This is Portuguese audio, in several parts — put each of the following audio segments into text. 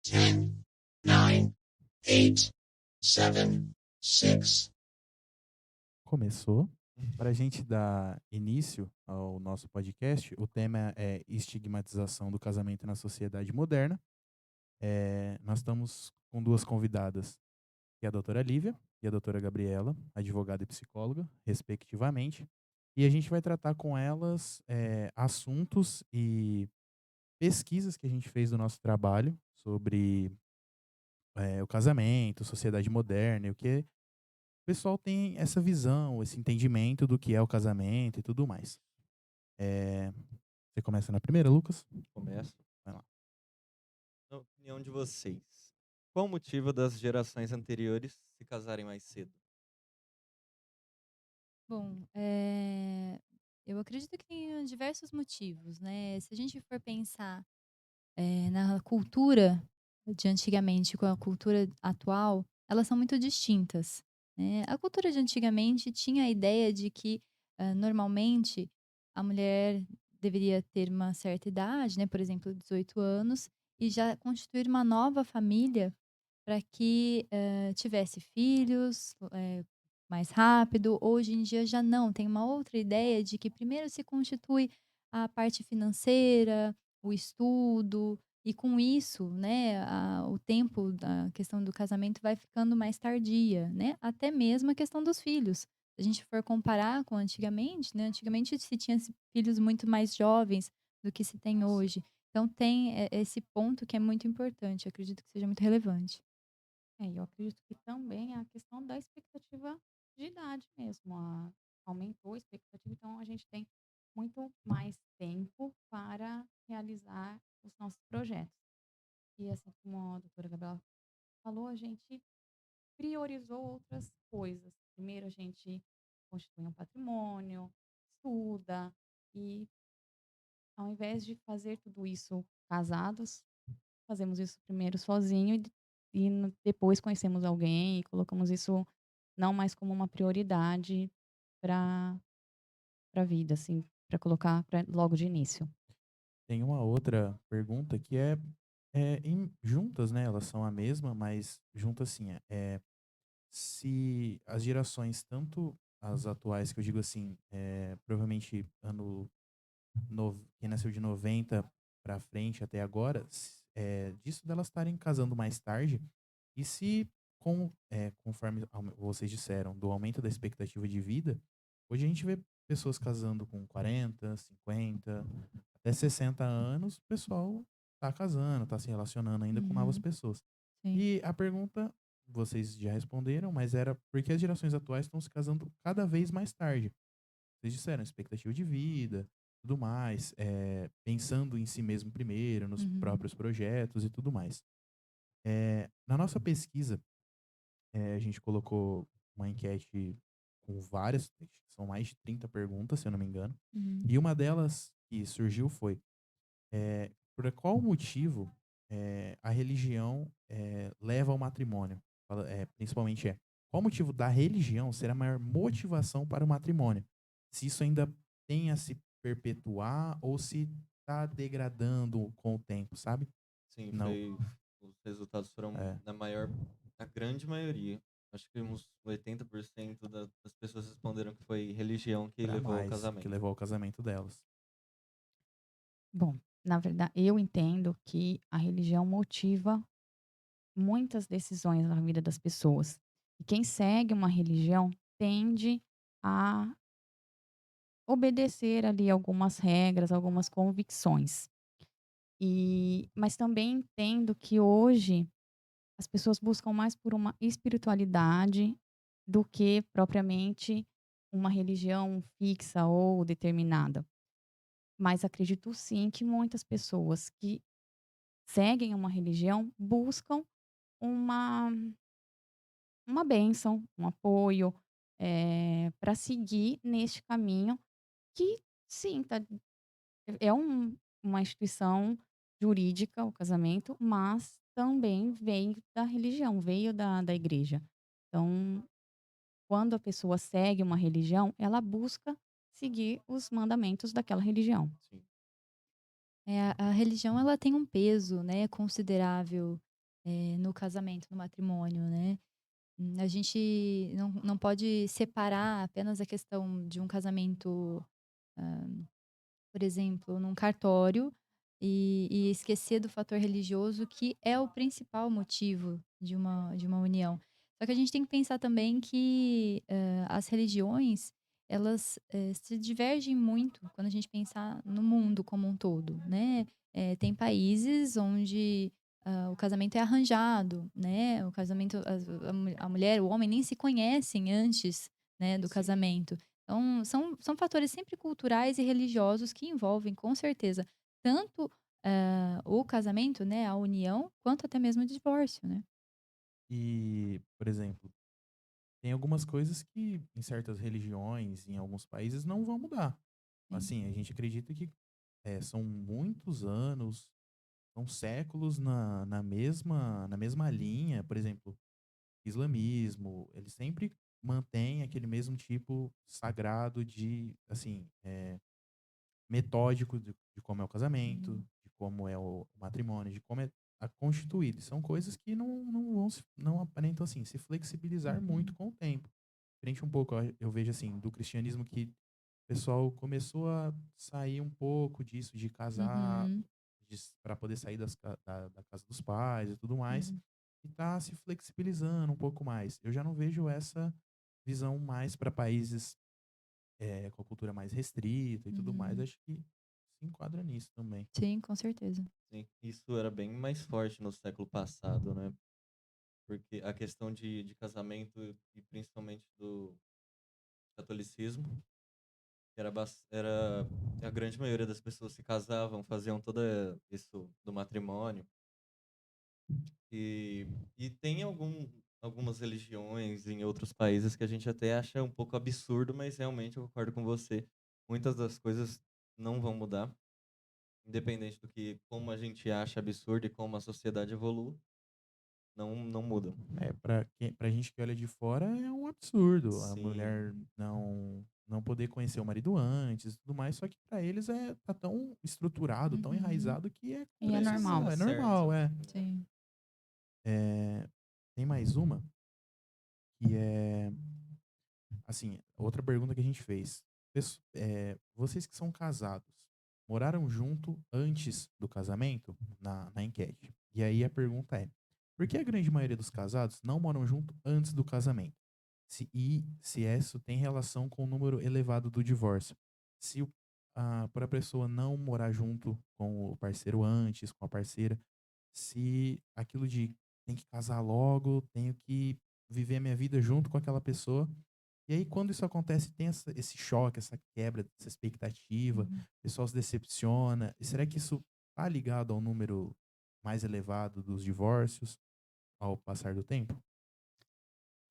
10, 9, 8, 7, 6. Começou. Para a gente dar início ao nosso podcast, o tema é estigmatização do casamento na sociedade moderna. Nós estamos com duas convidadas, que é a doutora Lívia e a doutora Gabriela, advogada e psicóloga, respectivamente. E a gente vai tratar com elas assuntos e pesquisas que a gente fez do nosso trabalho sobre o casamento, sociedade moderna e o que o pessoal tem essa visão, esse entendimento do que é o casamento e tudo mais. É, Você começa na primeira, Lucas? Começo. Vai lá. Na opinião de vocês, qual o motivo das gerações anteriores se casarem mais cedo? Bom, eu acredito que tem diversos motivos, né. Se a gente for pensar, na cultura de antigamente com a cultura atual, elas são muito distintas, né. A cultura de antigamente tinha a ideia de que, normalmente, a mulher deveria ter uma certa idade, né, por exemplo, 18 anos, e já constituir uma nova família para que, tivesse filhos, mais rápido. Hoje em dia já não, tem uma outra ideia de que primeiro se constitui a parte financeira, o estudo, e com isso, né, o tempo da questão do casamento vai ficando mais tardia, né, até mesmo a questão dos filhos. Se a gente for comparar com antigamente, né, antigamente se tinha filhos muito mais jovens do que se tem hoje. Então tem, esse ponto que é muito importante, acredito que seja muito relevante. Eu acredito que também é a questão da expectativa de idade mesmo, aumentou a expectativa, então a gente tem muito mais tempo para realizar os nossos projetos. E assim como a doutora Gabriela falou, a gente priorizou outras coisas. Primeiro a gente constitui um patrimônio, estuda, e ao invés de fazer tudo isso casados, fazemos isso primeiro sozinho depois conhecemos alguém e colocamos isso não mais como uma prioridade para a vida, assim, para colocar logo de início. Tem uma outra pergunta que juntas, né? Elas são a mesma, mas juntas assim, se as gerações, tanto as atuais, que eu digo assim, provavelmente quem nasceu de 90 para frente até agora, disso delas estarem casando mais tarde, e se, conforme vocês disseram, do aumento da expectativa de vida, hoje a gente vê pessoas casando com 40, 50, até 60 anos, o pessoal tá casando, tá se relacionando ainda com novas Uhum, pessoas. sim. E a pergunta, vocês já responderam, mas era por que as gerações atuais estão se casando cada vez mais tarde? Vocês disseram, expectativa de vida, tudo mais, pensando em si mesmo primeiro, nos Uhum. próprios projetos e tudo mais. Na nossa pesquisa, a gente colocou uma enquete com várias, são mais de 30 perguntas, se eu não me engano, Uhum. e uma delas que surgiu foi, por qual motivo a religião leva ao matrimônio? Principalmente qual o motivo da religião ser a maior motivação para o matrimônio? Se isso ainda tem a se perpetuar ou se está degradando com o tempo, sabe? Sim, Não. os resultados foram É, na grande maioria. Acho que uns 80% das pessoas responderam que foi religião que para levou ao mais, que casamento. levou ao casamento delas. Bom, na verdade, eu entendo que a religião motiva muitas decisões na vida das pessoas. E quem segue uma religião tende a obedecer ali algumas regras, algumas convicções. Mas também entendo que hoje as pessoas buscam mais por uma espiritualidade do que propriamente uma religião fixa ou determinada. Mas acredito sim que muitas pessoas que seguem uma religião buscam uma uma bênção, um apoio, para seguir neste caminho que sim, é uma instituição jurídica, o casamento, mas também veio da religião, veio da igreja. Então, quando a pessoa segue uma religião, ela busca seguir os mandamentos daquela religião. Sim. A religião ela tem um peso, né, considerável, no casamento, no matrimônio, né. A gente não pode separar apenas a questão de um casamento, por exemplo, num cartório, e esquecer do fator religioso, que é o principal motivo de uma união. Só que a gente tem que pensar também que, as religiões, elas, se divergem muito quando a gente pensar no mundo como um todo, né. Tem países onde, o casamento é arranjado, né, o casamento a mulher, o homem nem se conhecem antes, né, do Sim. casamento. Então, são fatores sempre culturais e religiosos que envolvem, com certeza, tanto, o casamento, né, a união, quanto até mesmo o divórcio, né. E, por exemplo, tem algumas coisas que em certas religiões, em alguns países, não vão mudar. Sim. Assim, a gente acredita que são muitos anos, são séculos na mesma linha. Por exemplo, islamismo, ele sempre mantém aquele mesmo tipo sagrado de, assim, metódico de como é o casamento, Uhum. de como é o matrimônio, de como é constituído. São coisas que não aparentam, assim, se flexibilizar muito Uhum. com o tempo. Frente um pouco, eu vejo, assim, do cristianismo, que o pessoal começou a sair um pouco disso, de casar Uhum. para poder sair da casa dos pais e tudo mais, Uhum. e tá se flexibilizando um pouco mais. Eu já não vejo essa visão mais para países com a cultura mais restrita e tudo mais. Uhum. Acho que se enquadra nisso também. Sim, com certeza. Sim, isso era bem mais forte no século passado, né? Porque a questão de casamento e principalmente do catolicismo era a grande maioria das pessoas se casavam, faziam todo isso do matrimônio. E, e tem algumas religiões em outros países que a gente até acha um pouco absurdo, mas realmente eu concordo com você. Muitas das coisas não vão mudar, independente do que como a gente acha absurdo e como a sociedade evolui, não muda. Pra gente que olha de fora é um absurdo a Sim, mulher não poder conhecer o marido antes e tudo mais, só que pra eles tá tão estruturado, tão Uhum. enraizado que E é pra eles normal. é é certo. normal, é. Sim. Eh, Tem mais uma que é, assim, outra pergunta que a gente fez. Vocês que são casados, moraram junto antes do casamento? Na enquete. E aí a pergunta é: por que a grande maioria dos casados não moram junto antes do casamento? Se isso tem relação com o número elevado do divórcio. Se para a pessoa não morar junto com o parceiro antes, com a parceira, se aquilo de tem que casar logo, tenho que viver a minha vida junto com aquela pessoa. E aí, quando isso acontece, tem esse choque, essa quebra, essa expectativa, Uhum. o pessoal se decepciona. E será que isso tá ligado ao número mais elevado dos divórcios ao passar do tempo?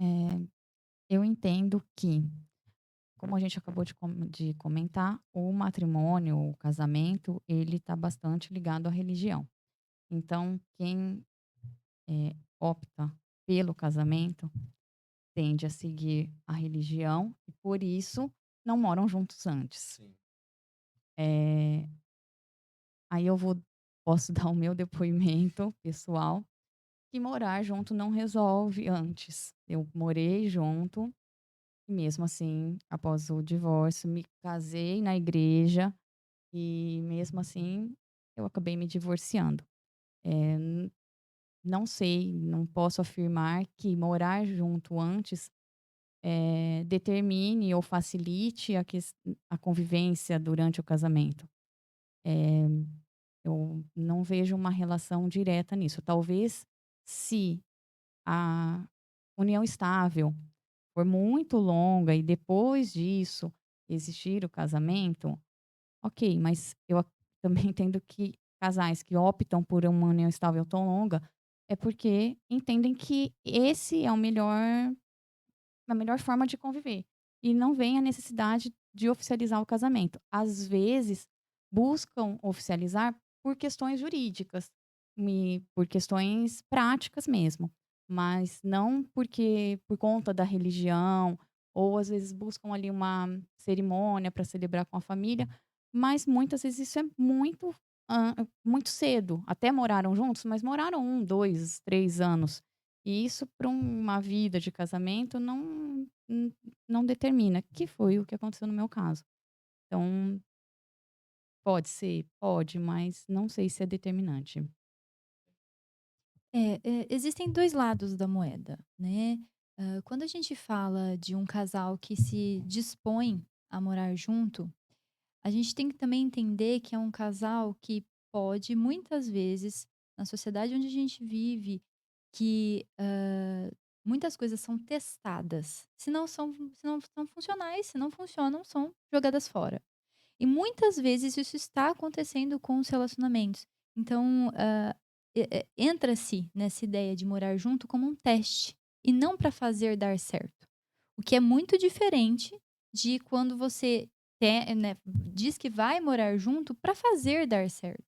Eh, eu entendo que, como a gente acabou de comentar, o matrimônio, o casamento, ele está bastante ligado à religião. Então, quem, opta pelo casamento tende a seguir a religião e, por isso, não moram juntos antes. Sim. Eh, aí posso dar o meu depoimento pessoal, que morar junto não resolve antes. Eu morei junto e, mesmo assim, após o divórcio, me casei na igreja e, mesmo assim, eu acabei me divorciando. Não sei, não posso afirmar que morar junto antes, determine ou facilite a convivência durante o casamento. Eh, eu não vejo uma relação direta nisso. Talvez, se a união estável for muito longa e depois disso existir o casamento, ok, mas eu também entendo que casais que optam por uma união estável tão longa é porque entendem que esse é a melhor forma de conviver. E não vem a necessidade de oficializar o casamento. Às vezes, buscam oficializar por questões jurídicas, por questões práticas mesmo, mas não porque por conta da religião, ou às vezes buscam ali uma cerimônia para celebrar com a família, mas muitas vezes isso é muito muito cedo, até moraram juntos, mas moraram 2, 3 anos. E isso para uma vida de casamento não determina, que foi o que aconteceu no meu caso. Então, pode ser? Pode, mas não sei se é determinante. Existem 2 lados da moeda, né. Quando a gente fala de um casal que se dispõe a morar junto, a gente tem que também entender que é um casal que pode, muitas vezes, na sociedade onde a gente vive, que, muitas coisas são testadas. Se não são funcionais, se não funcionam, são jogadas fora. E muitas vezes isso está acontecendo com os relacionamentos. Então, entra-se nessa ideia de morar junto como um teste, e não para fazer dar certo. O que é muito diferente de quando você né, diz que vai morar junto para fazer dar certo,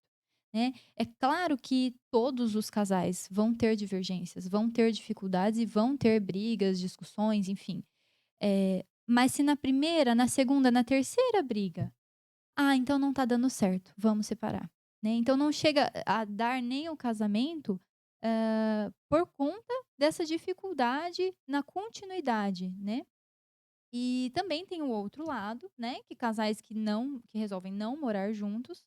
né. É claro que todos os casais vão ter divergências, vão ter dificuldades e vão ter brigas, discussões, enfim. Mas se na primeira, na segunda, na terceira briga ah, então não tá dando certo, vamos separar, né. Então não chega a dar nem o casamento, por conta dessa dificuldade na continuidade, né. E também tem o outro lado, né, que casais que resolvem não morar juntos,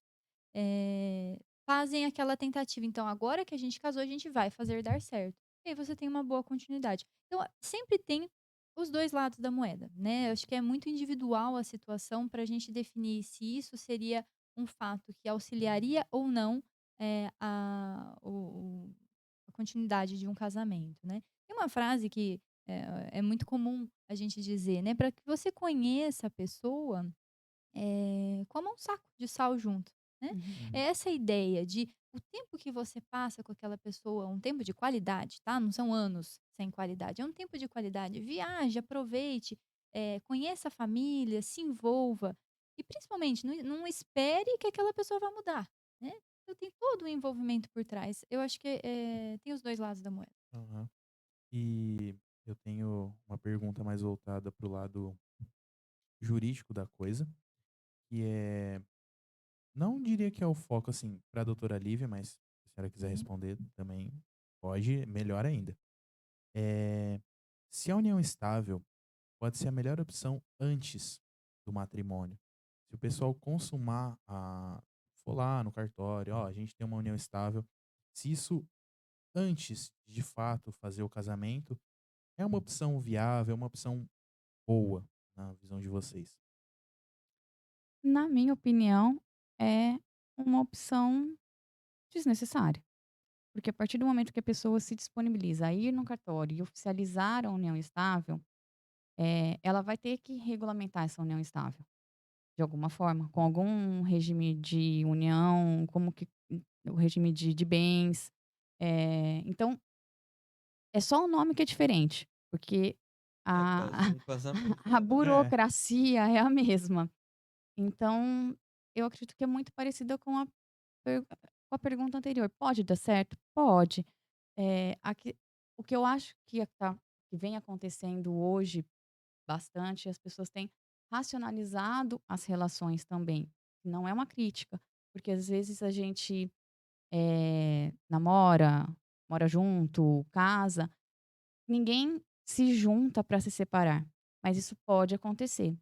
eh, fazem aquela tentativa, então agora que a gente casou, a gente vai fazer dar certo. E aí você tem uma boa continuidade. Então, sempre tem os 2 lados da moeda, né. Eu acho que é muito individual a situação para a gente definir se isso seria um fato que auxiliaria ou não, a continuidade de um casamento, né. Tem uma frase que é muito comum a gente dizer, né, para que você conheça a pessoa coma um saco de sal junto, né. Uhum. É Uhum. essa ideia de o tempo que você passa com aquela pessoa, um tempo de qualidade, tá, não são anos sem qualidade, é um tempo de qualidade. Viaje, aproveite, conheça a família, se envolva e principalmente não espere que aquela pessoa vá mudar, né. Então tem todo o envolvimento por trás. Eu acho que, tem os 2 lados da moeda. Aham. E eu tenho uma pergunta mais voltada para o lado jurídico da coisa, que é, não diria que é o foco, assim, para a doutora Lívia, mas se a senhora quiser responder também pode, melhor ainda. Eh, Se a união estável pode ser a melhor opção antes do matrimônio. Se o pessoal consumar for lá no cartório, ó, a gente tem uma união estável, se isso antes de fato fazer o casamento, é uma opção viável, é uma opção boa, na visão de vocês? Na minha opinião, é uma opção desnecessária. Porque a partir do momento que a pessoa se disponibiliza a ir no cartório e oficializar a união estável, ela vai ter que regulamentar essa união estável, de alguma forma, com algum regime de união, como que o regime de bens. Então, é só o nome que é diferente, porque É a quase um casamento, a na verdade. É. burocracia é a mesma. Então, eu acredito que é muito parecida com a pergunta anterior. Pode dar certo? Pode. Aqui o que eu acho que vem acontecendo hoje bastante, as pessoas têm racionalizado as relações também. Não é uma crítica, porque às vezes a gente, namora, mora junto, casa, ninguém se junta para se separar, mas isso pode acontecer.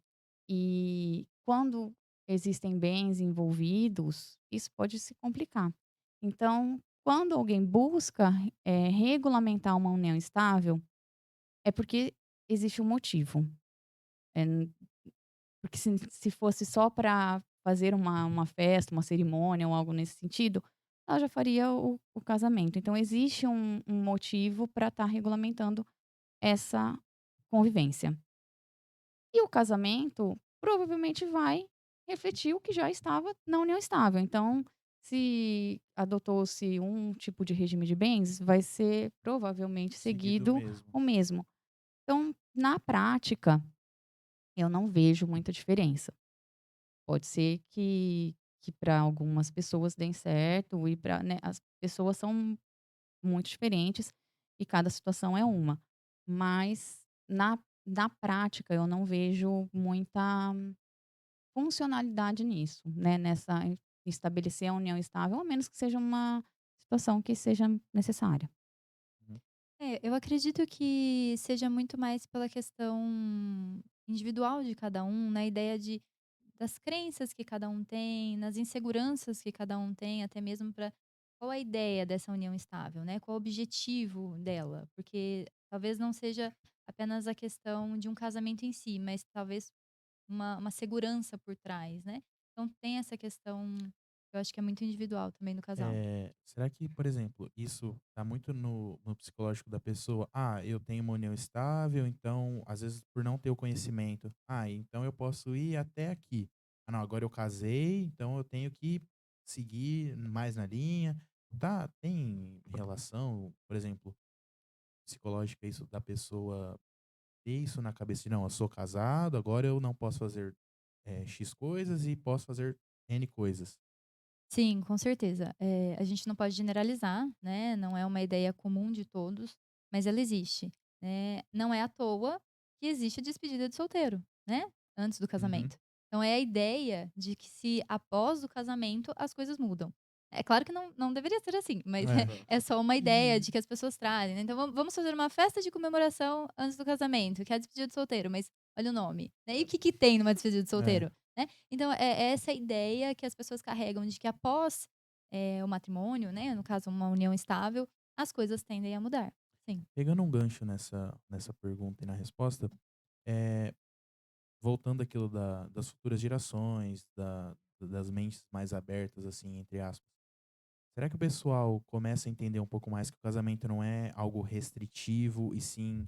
E quando existem bens envolvidos, isso pode se complicar. Então, quando alguém busca, regulamentar uma união estável, é porque existe um motivo. Eh, n Porque se fosse só para fazer uma festa, uma cerimônia ou algo nesse sentido, ela já faria o casamento. Então existe um motivo para estar regulamentando essa convivência. E o casamento provavelmente vai refletir o que já estava na união estável. Então, se adotou-se um tipo de regime de bens, vai ser provavelmente Seguido seguido mesmo. o mesmo. Então, na prática, eu não vejo muita diferença. Pode ser que para algumas pessoas deem certo e para, né, as pessoas são muito diferentes e cada situação é uma. Mas na prática eu não vejo muita funcionalidade nisso, né, nessa estabelecer a união estável, a menos que seja uma situação que seja necessária. Uhum. Eu acredito que seja muito mais pela questão individual de cada um, na ideia das crenças que cada um tem, nas inseguranças que cada um tem, até mesmo para qual a ideia dessa união estável, né? Qual o objetivo dela? Porque talvez não seja apenas a questão de um casamento em si, mas talvez uma segurança por trás, né? Então tem essa questão, eu acho que é muito individual também do casal. Será que, por exemplo, isso tá muito no psicológico da pessoa? Ah, eu tenho uma união estável, então, às vezes, por não ter o conhecimento, então eu posso ir até aqui. Ah, não, agora eu casei, então eu tenho que seguir mais na linha. Tá, tem relação, por exemplo, psicológica, isso da pessoa ter isso na cabeça de, não, eu sou casado, agora eu não posso fazer X coisas e posso fazer N coisas. Sim, com certeza. A gente não pode generalizar, né, não é uma ideia comum de todos, mas ela existe, né. Não é à toa que existe a despedida de solteiro, né, antes do Uhum. casamento. Então é a ideia de que se após o casamento as coisas mudam. É claro que não deveria ser assim, mas É. Aham. é só uma ideia de que as pessoas trazem, né. Então vamos fazer uma festa de comemoração antes do casamento, que é a despedida de solteiro, mas olha o nome, né. E o que que tem numa despedida de É. solteiro? Né. Então é essa ideia que as pessoas carregam de que após, o matrimônio, né, no caso uma união estável, as coisas tendem a mudar. Sim. Pegando um gancho nessa pergunta e na resposta, eh, voltando àquilo das futuras gerações, das mentes mais abertas, assim, entre aspas. Será que o pessoal começa a entender um pouco mais que o casamento não é algo restritivo e sim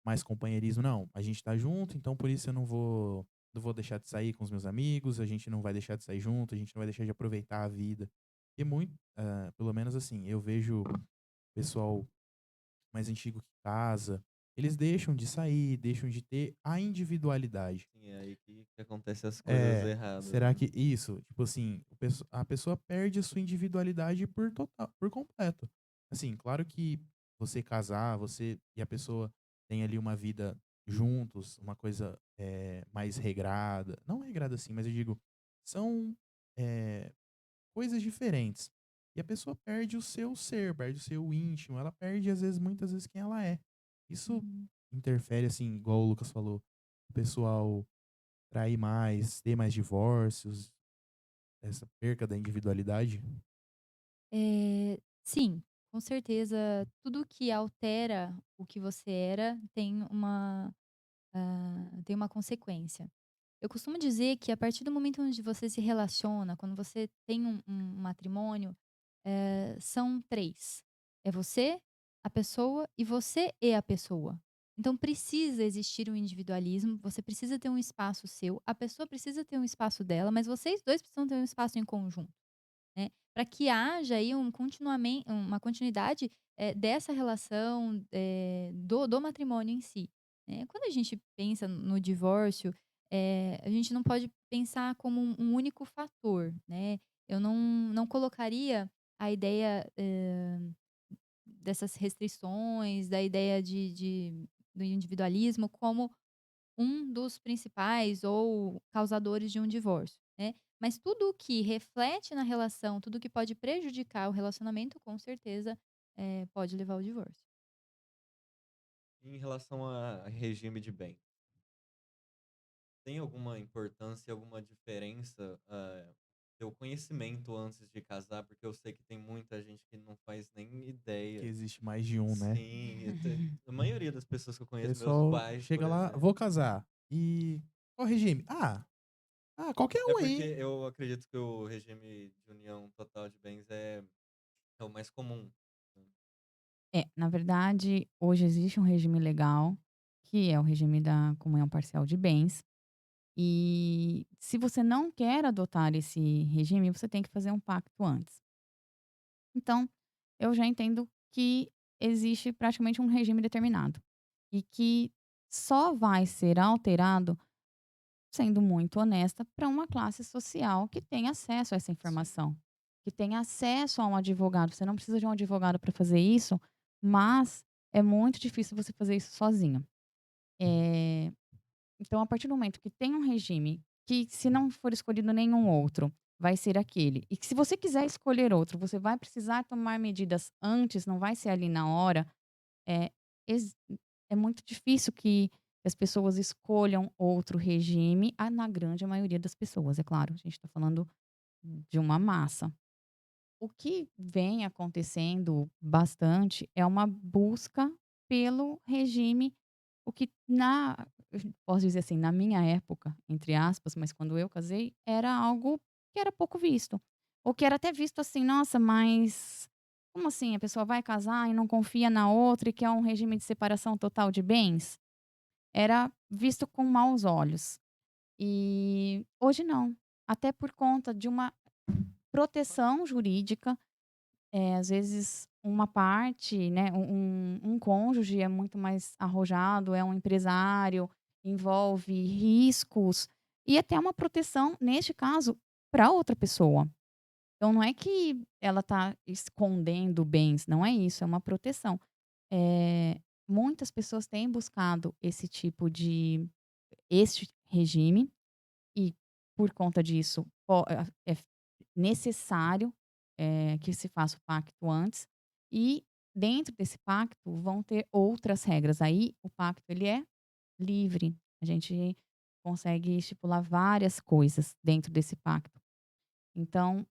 mais companheirismo? Não, a gente tá junto, então por isso eu não vou deixar de sair com os meus amigos, a gente não vai deixar de sair junto, a gente não vai deixar de aproveitar a vida. E muito, pelo menos assim, eu vejo pessoal mais antigo que casa, eles deixam de sair, deixam de ter a individualidade. Sim, é aí que acontecem as coisas É, erradas, será né. que isso, tipo assim, a pessoa perde a sua individualidade por completo. Assim, claro que você casar, você e a pessoa tem ali uma vida juntos, uma coisa mais regrada, não regrada assim, mas eu digo, são eh, coisas diferentes. E a pessoa perde o seu ser, perde o seu íntimo, ela perde, às vezes, muitas vezes, quem ela é. Isso Uhum. interfere, assim, igual o Lucas falou, o pessoal trair mais, ter mais divórcios, essa perca da individualidade. Sim, com certeza tudo que altera o que você era tem uma consequência. Eu costumo dizer que a partir do momento onde você se relaciona, quando você tem um matrimônio, são 3. É você, a pessoa e você e a pessoa. Então precisa existir um individualismo, você precisa ter um espaço seu, a pessoa precisa ter um espaço dela, mas vocês 2 precisam ter um espaço em conjunto, né, para que haja aí uma continuidade, dessa relação, do matrimônio em si, né. Quando a gente pensa no divórcio, a gente não pode pensar como um único fator, né. Eu não colocaria a ideia, dessas restrições, da ideia do individualismo como um dos principais ou causadores de um divórcio, né. Mas tudo o que reflete na relação, tudo que pode prejudicar o relacionamento, com certeza, pode levar ao divórcio. Em relação a regime de bem, tem alguma importância, alguma diferença, ter o conhecimento antes de casar? Porque eu sei que tem muita gente que não faz nem Que ideia. existe mais de um, né? Sim, a maioria das pessoas que eu O conheço, meus pessoal pais, por chega lá, exemplo. vou casar. E qual regime? Qualquer É um porque aí. eu acredito que o regime de união total de bens é o mais comum, né. Na verdade, hoje existe um regime legal, que é o regime da comunhão parcial de bens. E se você não quer adotar esse regime, você tem que fazer um pacto antes. Então, eu já entendo que existe praticamente um regime determinado e que só vai ser alterado, sendo muito honesta, para uma classe social que tem acesso a essa Sim. informação, que tem acesso a um advogado. Você não precisa de um advogado para fazer isso, mas é muito difícil você fazer isso sozinho. Eh, então, a partir do momento que tem um regime que se não for escolhido nenhum outro, vai ser aquele. E que se você quiser escolher outro, você vai precisar tomar medidas antes, não vai ser ali na hora. É, ex é muito difícil que as pessoas escolham outro regime, na grande maioria das pessoas, é claro, a gente está falando de uma massa. O que vem acontecendo bastante é uma busca pelo regime, o que eu posso dizer assim, na minha época, entre aspas, mas quando eu casei, era algo que era pouco visto. Ou que era até visto assim: "Nossa, mas como assim? A pessoa vai casar e não confia na outra e quer um regime de separação total de bens?". Era visto com maus olhos. E hoje não, até por conta de uma proteção jurídica. Às vezes uma parte, né, um cônjuge é muito mais arrojado, é um empresário, envolve riscos e até uma proteção, neste caso, para outra pessoa. Então não é que ela está escondendo bens, não é isso, é uma proteção. Muitas pessoas têm buscado este regime e, por conta disso, é necessário, que se faça o pacto antes e, dentro desse pacto, vão ter outras regras. Aí, o pacto ele é livre, a gente consegue estipular várias coisas dentro desse pacto. Então,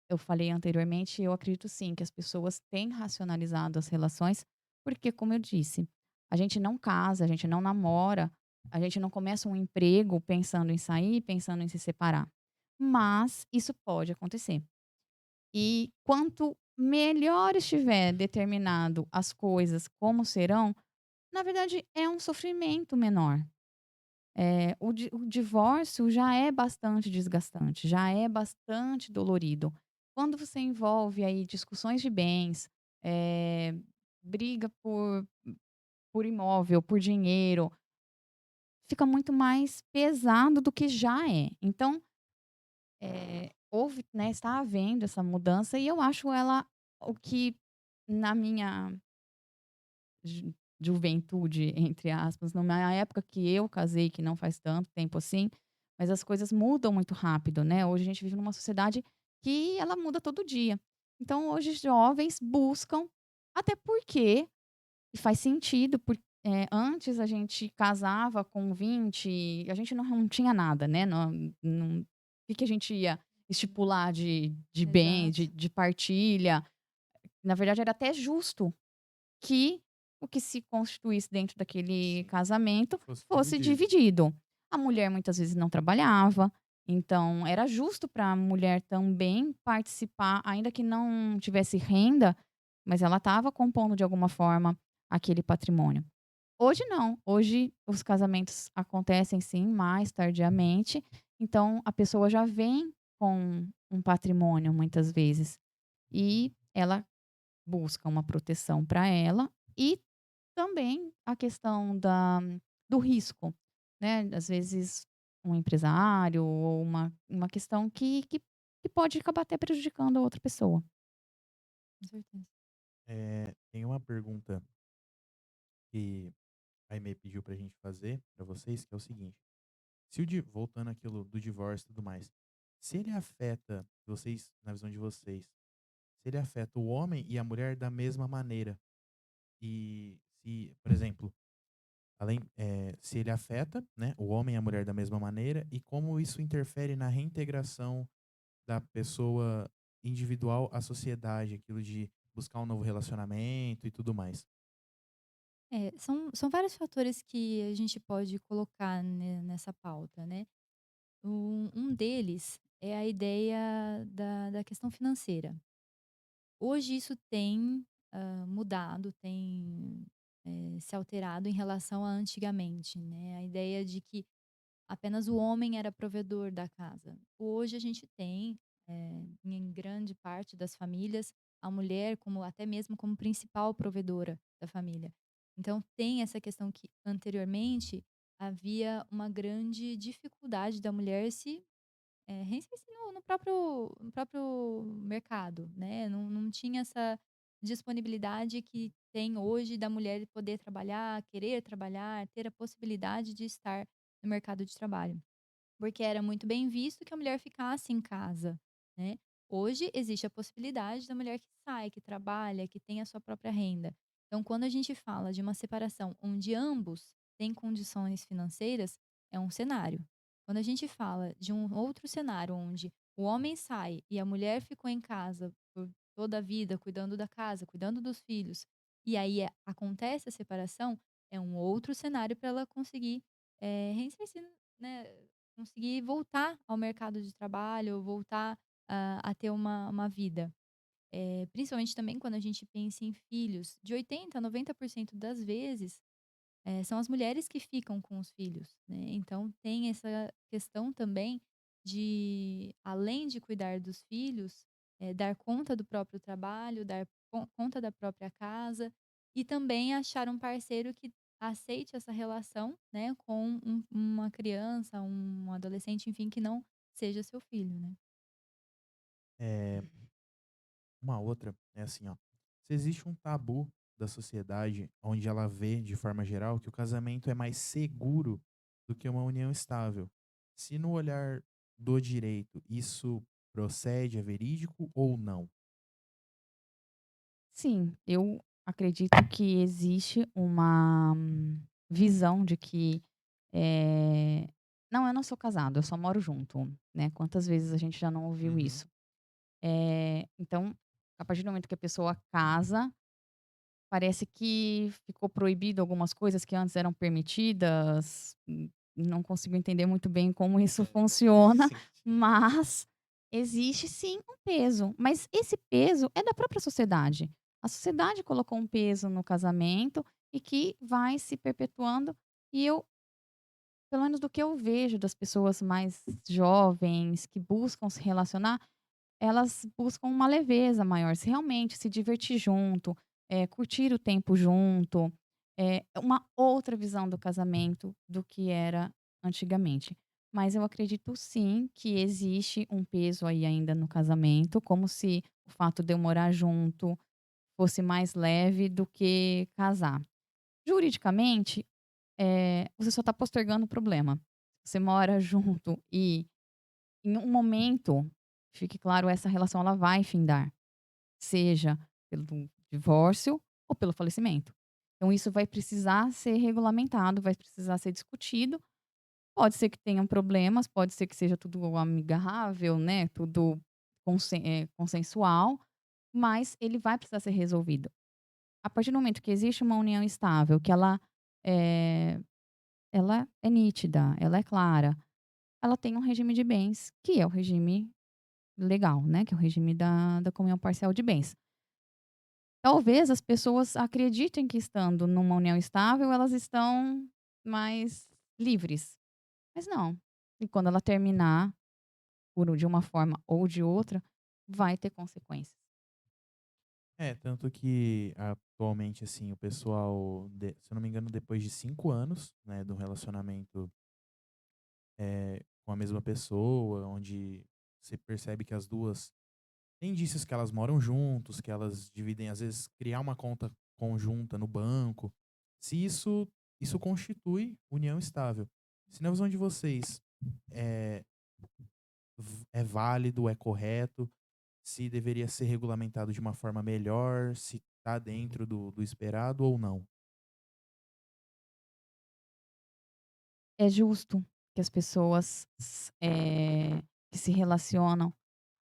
eu falei anteriormente, eu acredito sim que as pessoas têm racionalizado as relações, porque, como eu disse, a gente não casa, a gente não namora, a gente não começa um emprego pensando em sair, pensando em se separar. Mas isso pode acontecer. E quanto melhor estiver determinado as coisas como serão, na verdade é um sofrimento menor. O divórcio já é bastante desgastante, já é bastante dolorido. Quando você envolve aí discussões de bens, briga por imóvel, por dinheiro, fica muito mais pesado do que já é. Então, houve, né, está havendo essa mudança e eu acho ela o que na minha juventude, entre aspas, na época que eu casei, que não faz tanto tempo assim, mas as coisas mudam muito rápido, né? Hoje a gente vive numa sociedade que ela muda todo dia. Então, hoje os jovens buscam, até porque e faz sentido, antes a gente casava com 20, a gente não tinha nada, né? O que a gente ia estipular de bem, Exato. de partilha? Na verdade, era até justo que o que se constituísse dentro daquele Sim. casamento Fosse fosse dividido. dividido. A mulher muitas vezes não trabalhava, então era justo para a mulher também participar, ainda que não tivesse renda, mas ela estava compondo de alguma forma aquele patrimônio. Hoje não, hoje os casamentos acontecem sim mais tardiamente, então a pessoa já vem com um patrimônio muitas vezes e ela busca uma proteção para ela e também a questão do risco, né, às vezes um empresário ou uma questão que pode acabar até prejudicando a outra pessoa. Com certeza. Tem uma pergunta que a Aimee pediu pra gente fazer pra vocês, que é o seguinte: se o di voltando àquilo do divórcio e tudo mais, se ele afeta vocês, na visão de vocês, se ele afeta o homem e a mulher da mesma maneira, e se, por exemplo, se ele afeta, né, o homem e a mulher da mesma maneira, e como isso interfere na reintegração da pessoa individual à sociedade, aquilo de buscar um novo relacionamento e tudo mais. São vários fatores que a gente pode colocar nessa pauta, né. Um deles é a ideia da questão financeira. Hoje isso tem, mudado, tem, se alterado em relação a antigamente, né. A ideia de que apenas o homem era provedor da casa. Hoje a gente tem, em grande parte das famílias, a mulher como até mesmo como principal provedora da família. Então tem essa questão que anteriormente havia uma grande dificuldade da mulher se reinserir no próprio mercado, né, não tinha essa disponibilidade que tem hoje da mulher poder trabalhar, querer trabalhar, ter a possibilidade de estar no mercado de trabalho. porque era muito bem visto que a mulher ficasse em casa, né. Hoje existe a possibilidade da mulher que sai, que trabalha, que tem a sua própria renda. Então quando a gente fala de uma separação onde ambos têm condições financeiras, é um cenário. Quando a gente fala de um outro cenário onde o homem sai e a mulher ficou em casa por toda a vida cuidando da casa, cuidando dos filhos, e aí acontece a separação, é um outro cenário para ela conseguir, reinserir, né, conseguir voltar ao mercado de trabalho, voltar a ter uma vida. Principalmente também quando a gente pensa em filhos, de 80 a 90% das vezes, são as mulheres que ficam com os filhos, né. Então tem essa questão também de, além de cuidar dos filhos, dar conta do próprio trabalho, dar conta da própria casa e também achar um parceiro que aceite essa relação, né, com uma criança, um adolescente, enfim, que não seja seu filho, né. É, uma outra é assim, ó. Se existe um tabu da sociedade onde ela vê, de forma geral, que o casamento é mais seguro do que uma união estável. Se no olhar do direito isso procede, é verídico ou não? Sim, eu acredito que existe uma visão de que, eh, "Não, eu não sou casado, eu só moro junto", né, quantas vezes a gente já não ouviu Uhum. isso? Então, a partir do momento que a pessoa casa, parece que ficou proibido algumas coisas que antes eram permitidas. Não consigo entender muito bem como isso Não faz funciona, sentido. mas existe sim um peso, mas esse peso é da própria sociedade. A sociedade colocou um peso no casamento e que vai se perpetuando, e eu, pelo menos do que eu vejo das pessoas mais jovens que buscam se relacionar, elas buscam uma leveza maior, se realmente se divertir junto, curtir o tempo junto, uma outra visão do casamento do que era antigamente. Mas eu acredito sim que existe um peso aí ainda no casamento, como se o fato de eu morar junto fosse mais leve do que casar. Juridicamente, você só está postergando o problema. Você mora junto e em um momento, fique claro, essa relação ela vai findar, seja pelo divórcio ou pelo falecimento. Então isso vai precisar ser regulamentado, vai precisar ser discutido. Pode ser que tenham problemas, pode ser que seja tudo amigável, né, tudo consensual, mas ele vai precisar ser resolvido. A partir do momento que existe uma união estável, que eh, ela é nítida, ela é clara, ela tem um regime de bens, que é o regime legal, né, que é o regime da comunhão parcial de bens. Talvez as pessoas acreditem que estando numa união estável, elas estão mais livres, mas não. E quando ela terminar, de uma forma ou de outra, vai ter consequências. É, tanto que atualmente, assim, o pessoal, se eu não me engano, depois de 5 anos, né, do relacionamento com a mesma pessoa, onde você percebe que as duas têm indícios que elas moram juntos, que elas dividem, às vezes, criar uma conta conjunta no banco. Se isso constitui união estável. Se na visão de vocês é, é válido, é correto, se deveria ser regulamentado de uma forma melhor, se está dentro do esperado ou não. É justo que as pessoas que se relacionam,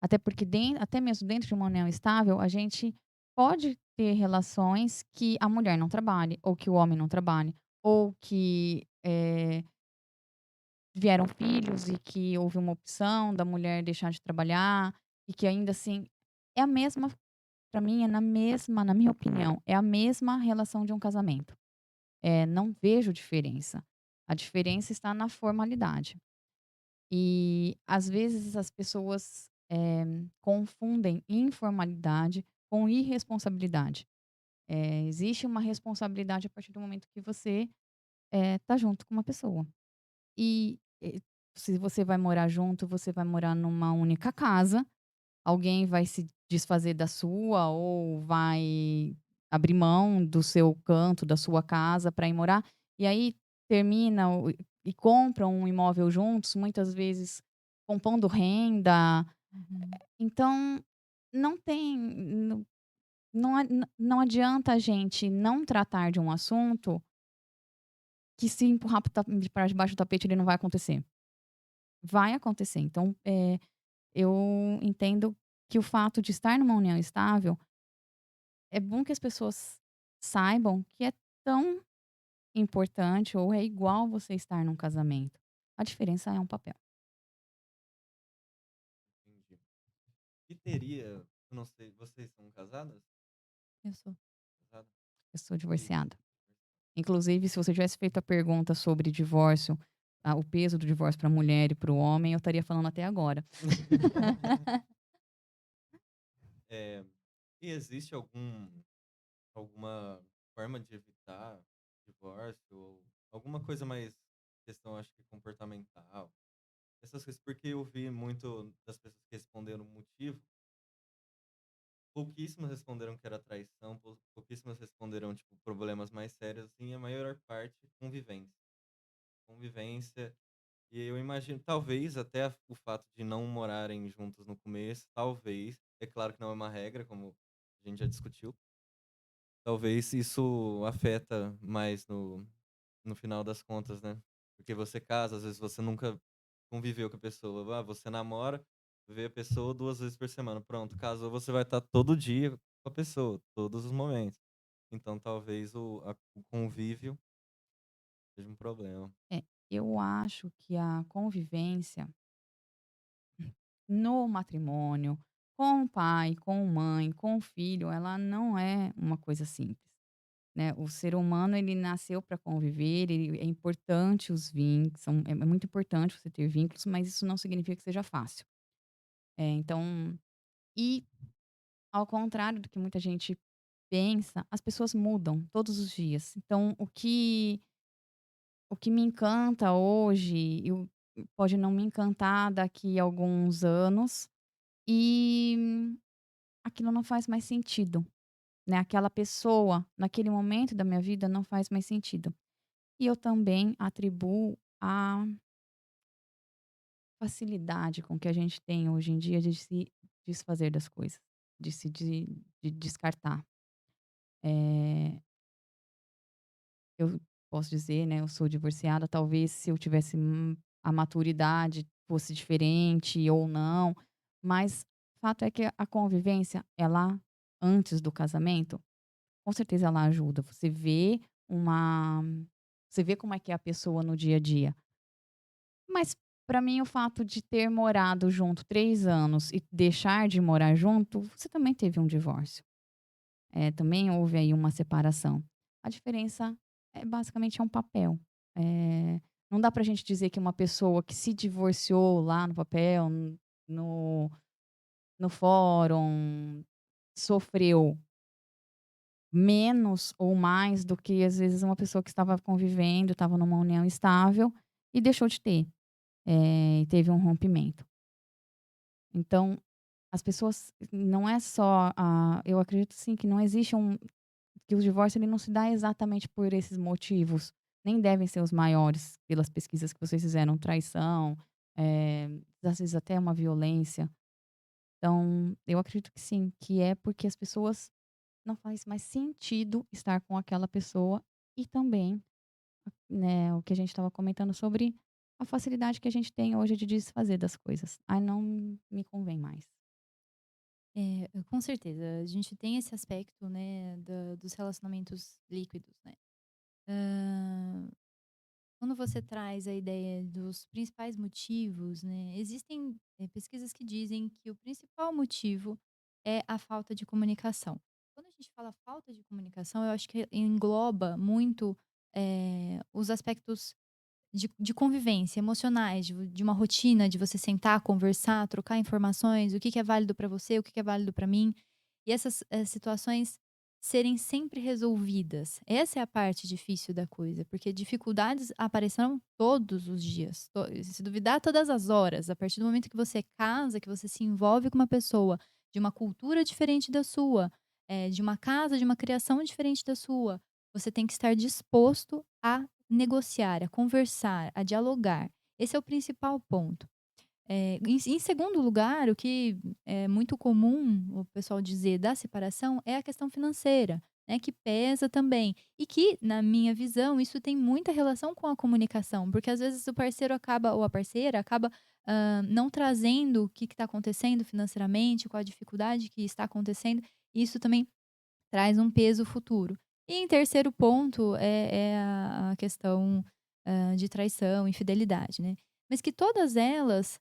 até porque até mesmo dentro de uma união estável, a gente pode ter relações que a mulher não trabalhe, ou que o homem não trabalhe, ou que vieram filhos e que houve uma opção da mulher deixar de trabalhar, e que ainda assim é a mesma, para mim é na minha opinião, é a mesma relação de um casamento. Não vejo diferença. A diferença está na formalidade. E, às vezes, as pessoas, confundem informalidade com irresponsabilidade. Existe uma responsabilidade a partir do momento que você, tá junto com uma pessoa. E, se você vai morar junto, você vai morar numa única casa, alguém vai se desfazer da sua ou vai abrir mão do seu canto, da sua casa para ir morar, e aí termina e compram um imóvel juntos, muitas vezes compondo renda. Uhum. Então, não tem não adianta a gente não tratar de um assunto que se empurrar para debaixo do tapete ele não vai acontecer. Vai acontecer. Então, eu entendo que o fato de estar numa união estável, é bom que as pessoas saibam que é tão importante ou é igual você estar num casamento. A diferença é um papel. Entendi. E teria, eu não sei, vocês são casadas? Eu sou. Eu Casada? sou E divorciada. Inclusive, se você tivesse feito a pergunta sobre divórcio, o peso do divórcio para a mulher e para o homem, eu estaria falando até agora. É, e existe alguma forma de evitar divórcio ou alguma coisa mais questão, acho que comportamental? Essas coisas, porque eu vi muito das pessoas que responderam o motivo, pouquíssimas responderam que era traição, pouquíssimas responderam, tipo, problemas mais sérios, assim, e a maior parte, convivência. Convivência, e eu imagino, talvez até o fato de não morarem juntos no começo, talvez, é claro que não é uma regra, como a gente já discutiu, talvez isso afeta mais no final das contas, né? Porque você casa, às vezes você nunca conviveu com a pessoa. Você namora, vê a pessoa 2 vezes por semana. Pronto, casou, você vai estar todo dia com a pessoa, todos os momentos. Então talvez o convívio seja um problema. É, eu acho que a convivência no matrimônio, com o pai, com mãe, com o filho, ela não é uma coisa simples, né. O ser humano, ele nasceu para conviver, é importante os vínculos, é muito importante você ter vínculos, mas isso não significa que seja fácil. Então e ao contrário do que muita gente pensa, as pessoas mudam todos os dias. Então o que me encanta hoje, pode não me encantar daqui a alguns anos, e aquilo não faz mais sentido, né, aquela pessoa, naquele momento da minha vida, não faz mais sentido. E eu também atribuo a facilidade com que a gente tem hoje em dia de se desfazer das coisas, de descartar. Eh, eu posso dizer, né, eu sou divorciada, talvez se eu tivesse, a maturidade fosse diferente ou não, mas fato é que a convivência, ela antes do casamento, com certeza ela ajuda. Uma você vê como é que é a pessoa no dia a dia. Mas para mim o fato de ter morado junto 3 anos e deixar de morar junto, você também teve um divórcio. Também houve aí uma separação. A diferença basicamente é um papel. Eh, não dá pra gente dizer que uma pessoa que se divorciou lá no papel, no no fórum, sofreu menos ou mais do que às vezes uma pessoa que estava convivendo, estava numa união estável e deixou de ter, e teve um rompimento. Então, as pessoas não é só a eu acredito sim que não existe que o divórcio ele não se dá exatamente por esses motivos, nem devem ser os maiores pelas pesquisas que vocês fizeram, traição, às vezes até uma violência. Então, eu acredito que sim, que é porque as pessoas não faz mais sentido estar com aquela pessoa e também, né, o que a gente estava comentando sobre a facilidade que a gente tem hoje de desfazer das coisas. "Ai, não me convém mais". Com certeza, a gente tem esse aspecto, né, dos relacionamentos líquidos, né. Hã, quando você traz a ideia dos principais motivos, né, existem, pesquisas que dizem que o principal motivo é a falta de comunicação. Quando a gente fala falta de comunicação, eu acho que engloba muito, os aspectos de convivência, emocionais, de uma rotina, de você sentar, conversar, trocar informações, o que que é válido para você, o que que é válido para mim, e essas, situações serem sempre resolvidas. Essa é a parte difícil da coisa, porque dificuldades aparecerão todos os dias, se duvidar todas as horas, a partir do momento que você casa, que você se envolve com uma pessoa de uma cultura diferente da sua, de uma casa, de uma criação diferente da sua, você tem que estar disposto a negociar, a conversar, a dialogar. Esse é o principal ponto. Em segundo lugar, o que é muito comum o pessoal dizer da separação é a questão financeira, né, que pesa também. E que, na minha visão, isso tem muita relação com a comunicação, porque às vezes o parceiro acaba, ou a parceira acaba não trazendo o que está acontecendo financeiramente, qual a dificuldade que está acontecendo, e isso também traz um peso futuro. E em terceiro ponto é a questão de traição, infidelidade, né? Mas que todas elas,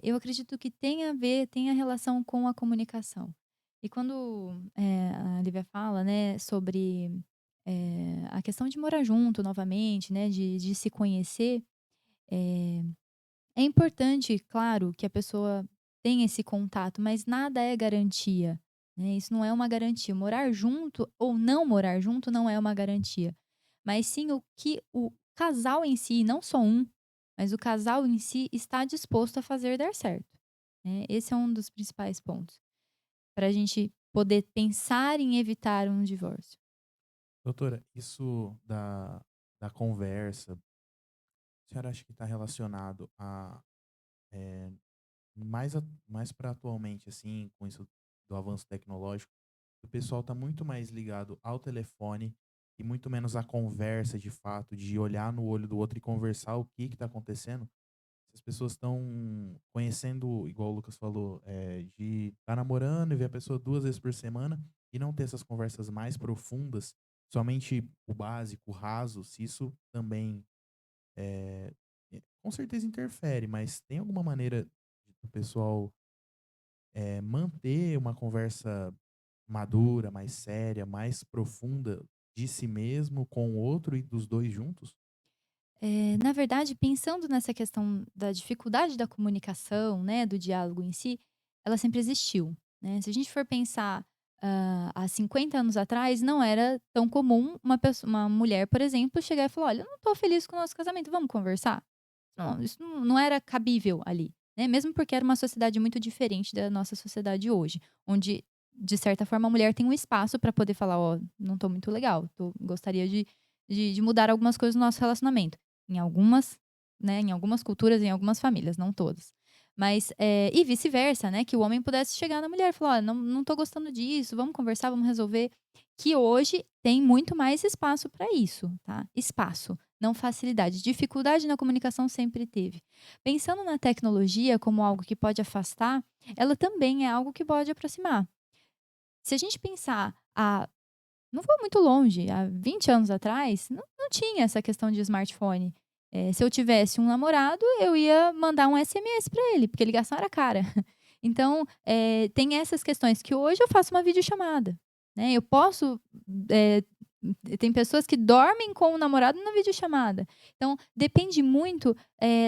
eu acredito que tem a ver, tem a relação com a comunicação. E quando a Lívia fala, né, sobre a questão de morar junto novamente, né, de se conhecer, eh, é importante, claro, que a pessoa tenha esse contato, mas nada é garantia, né, isso não é uma garantia. Morar junto ou não morar junto não é uma garantia, mas sim o que o casal em si, não só um, mas o casal em si está disposto a fazer dar certo, né. Esse é um dos principais pontos, para a gente poder pensar em evitar um divórcio. Doutora, isso da conversa, a senhora acha que está relacionado a, eh, mais para atualmente, assim, com isso do avanço tecnológico, o pessoal está muito mais ligado ao telefone e muito menos à conversa de fato, de olhar no olho do outro e conversar o que está acontecendo? Se as pessoas estão conhecendo, igual o Lucas falou, de estar namorando e ver a pessoa 2 vezes por semana e não ter essas conversas mais profundas, somente o básico, o raso, se isso também com certeza interfere, mas tem alguma maneira do pessoal manter uma conversa madura, mais séria, mais profunda de si mesmo com o outro e dos dois juntos? Na verdade, pensando nessa questão da dificuldade da comunicação, né, do diálogo em si, ela sempre existiu, né. Se a gente for pensar, há 50 anos atrás, não era tão comum uma mulher, por exemplo, chegar e falar: "Olha, eu não estou feliz com o nosso casamento, vamos conversar?". Não, isso não era cabível ali, né, mesmo porque era uma sociedade muito diferente da nossa sociedade hoje, onde, de certa forma, a mulher tem um espaço para poder falar: "Ó, não estou muito legal, gostaria de mudar algumas coisas no nosso relacionamento". Em algumas, né, em algumas culturas, em algumas famílias, não todas. Mas, e vice-versa, né, que o homem pudesse chegar na mulher e falar: "Olha, não tô gostando disso, vamos conversar, vamos resolver". Que hoje tem muito mais espaço para isso, tá? Espaço, não facilidade. Dificuldade na comunicação sempre teve. Pensando na tecnologia como algo que pode afastar, ela também é algo que pode aproximar. Se a gente pensar não vou muito longe, há 20 anos atrás, não tinha essa questão de smartphone. Se eu tivesse um namorado, eu ia mandar um SMS para ele, porque ligação era cara. Então, tem essas questões que hoje eu faço uma videochamada, né, eu posso, eh, tem pessoas que dormem com o namorado na videochamada. Então, depende muito,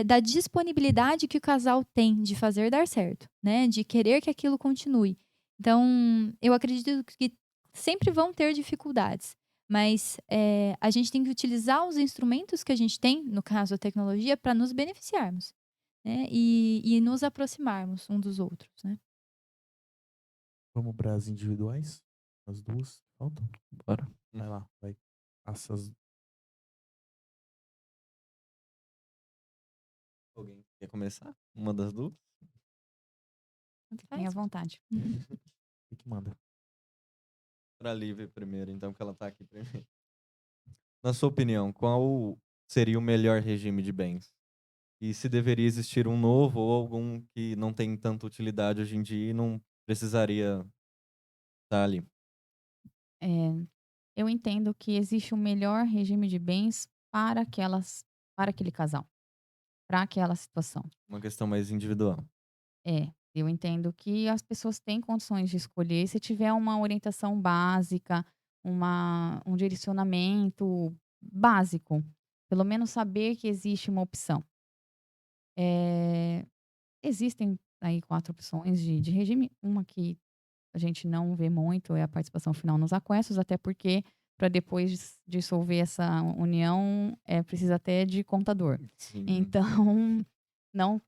da disponibilidade que o casal tem de fazer dar certo, né, de querer que aquilo continue. Então, eu acredito que sempre vão ter dificuldades, mas, a gente tem que utilizar os instrumentos que a gente tem, no caso a tecnologia, para nos beneficiarmos, né, e nos aproximarmos um dos outros, né. Vamos para as individuais? As duas que faltam? Bora. Vai lá, vai. Passa as Alguém quer começar? Uma das duas? Tanto Fiquem à faz. vontade. que manda. Pra Lívia primeiro, então, que ela tá aqui primeiro. Na sua opinião, qual seria o melhor regime de bens? E se deveria existir um novo ou algum que não tem tanta utilidade hoje em dia e não precisaria estar ali? Eh, eu entendo que existe um melhor regime de bens para aquele casal, para aquela situação. Uma questão mais individual. É, eu entendo que as pessoas têm condições de escolher se tiver uma orientação básica, um direcionamento básico, pelo menos saber que existe uma opção. Eh, existem aí 4 opções de regime, uma que a gente não vê muito é a participação final nos aquestos, até porque para depois dissolver essa união, precisa até de contador. Sim. Então, não,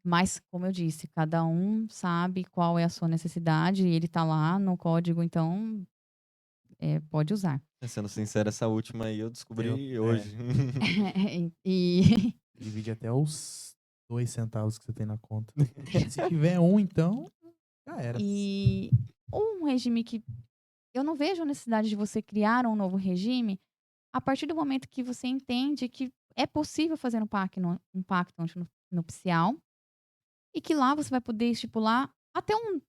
mas como eu disse, cada um sabe qual é a sua necessidade e ele está lá no código, então pode usar. Sendo sincero, essa última aí eu descobri Eu- hoje. E Divide até os 2 centavos que você tem na conta. Se tiver um, então, já era. E um regime que eu não vejo a necessidade de você criar um novo regime a partir do momento que você entende que é possível fazer um pacto antinupcial e que lá você vai poder estipular até um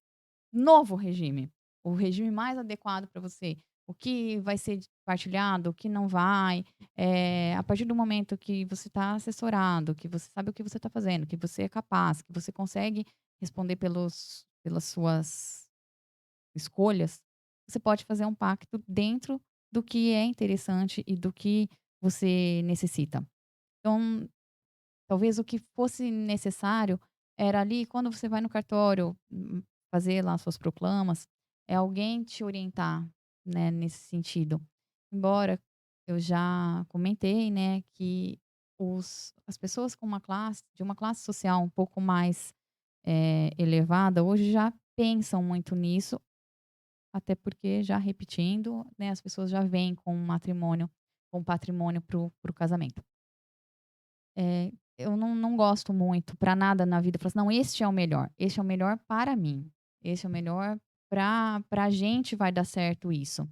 novo regime, o regime mais adequado para você, o que vai ser partilhado, o que não vai. A partir do momento que você está assessorado, que você sabe o que você está fazendo, que você é capaz, que você consegue responder pelas suas escolhas, você pode fazer um pacto dentro do que é interessante e do que você necessita. Então, talvez o que fosse necessário era ali, quando você vai no cartório, fazer lá suas proclamas, é alguém te orientar, né, nesse sentido. Embora eu já comentei, né, que as pessoas de uma classe social um pouco mais elevada, hoje já pensam muito nisso, até porque, já repetindo, né, as pessoas já vêm com patrimônio para o casamento. Eu não gosto muito para nada na vida, falar assim: "Não, este é o melhor, este é o melhor para mim, este é o melhor para a gente vai dar certo isso".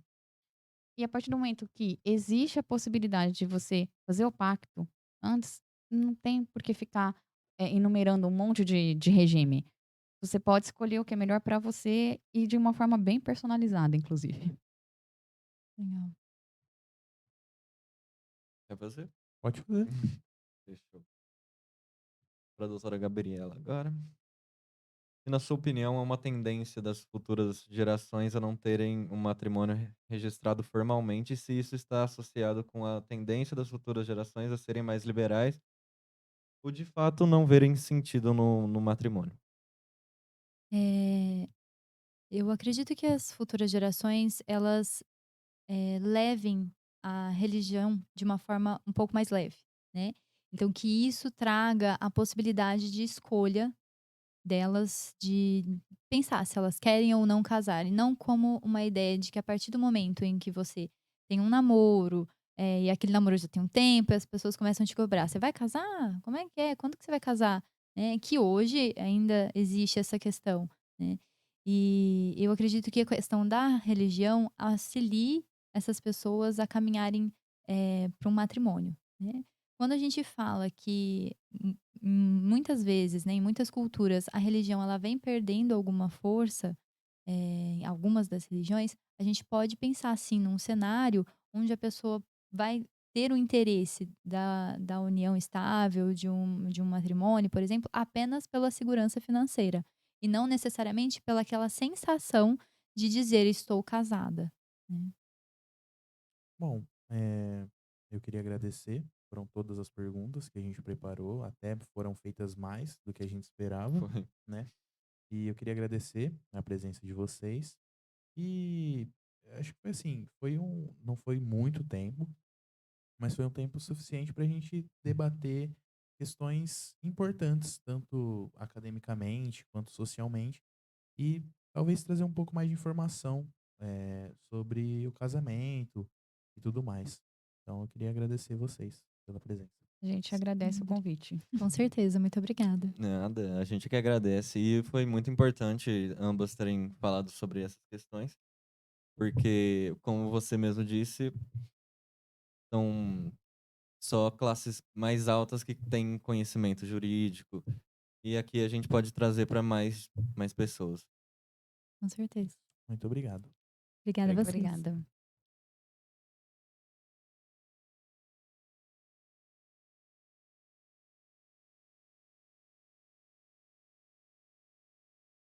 E a partir do momento que existe a possibilidade de você fazer o pacto antes, não tem por que ficar, enumerando um monte de regime. Você pode escolher o que é melhor para você e de uma forma bem personalizada, inclusive. Legal. Quer fazer? Pode fazer. Deixa eu... Para a doutora Gabriela agora. E na sua opinião, é uma tendência das futuras gerações a não terem um matrimônio registrado formalmente, e se isso está associado com a tendência das futuras gerações a serem mais liberais ou de fato não verem sentido no matrimônio? Eh, eu acredito que as futuras gerações, elas, levem a religião de uma forma um pouco mais leve, né. Então que isso traga a possibilidade de escolha delas de pensar se elas querem ou não casar, e não como uma ideia de que a partir do momento em que você tem um namoro, e aquele namoro já tem um tempo, e as pessoas começam a te cobrar: "Você vai casar? Como é que é? Quando que você vai casar?", né, que hoje ainda existe essa questão, né. E eu acredito que a questão da religião auxilie essas pessoas a caminharem, para um matrimônio, né. Quando a gente fala que muitas vezes, né, em muitas culturas, a religião ela vem perdendo alguma força, em algumas das religiões, a gente pode pensar assim num cenário onde a pessoa vai ter o interesse da união estável, de um matrimônio, por exemplo, apenas pela segurança financeira, e não necessariamente pela aquela sensação de dizer estou casada, né. Bom, eu queria agradecer. Foram todas as perguntas que a gente preparou, até foram feitas mais do que a gente esperava, Foi. né? E eu queria agradecer a presença de vocês. E acho que foi assim, não foi muito tempo, mas foi um tempo suficiente para a gente debater questões importantes, tanto academicamente quanto socialmente, e talvez trazer um pouco mais de informação sobre o casamento e tudo mais. Então eu queria agradecer vocês pela presença. A gente agradece o Sim, convite. com certeza, muito obrigada. Nada, a gente que agradece. E foi muito importante ambas terem falado sobre essas questões, porque, como você mesmo disse, são só classes mais altas que têm conhecimento jurídico. E aqui a gente pode trazer para mais pessoas. Com certeza. Muito obrigado. Obrigada a vocês. Obrigada.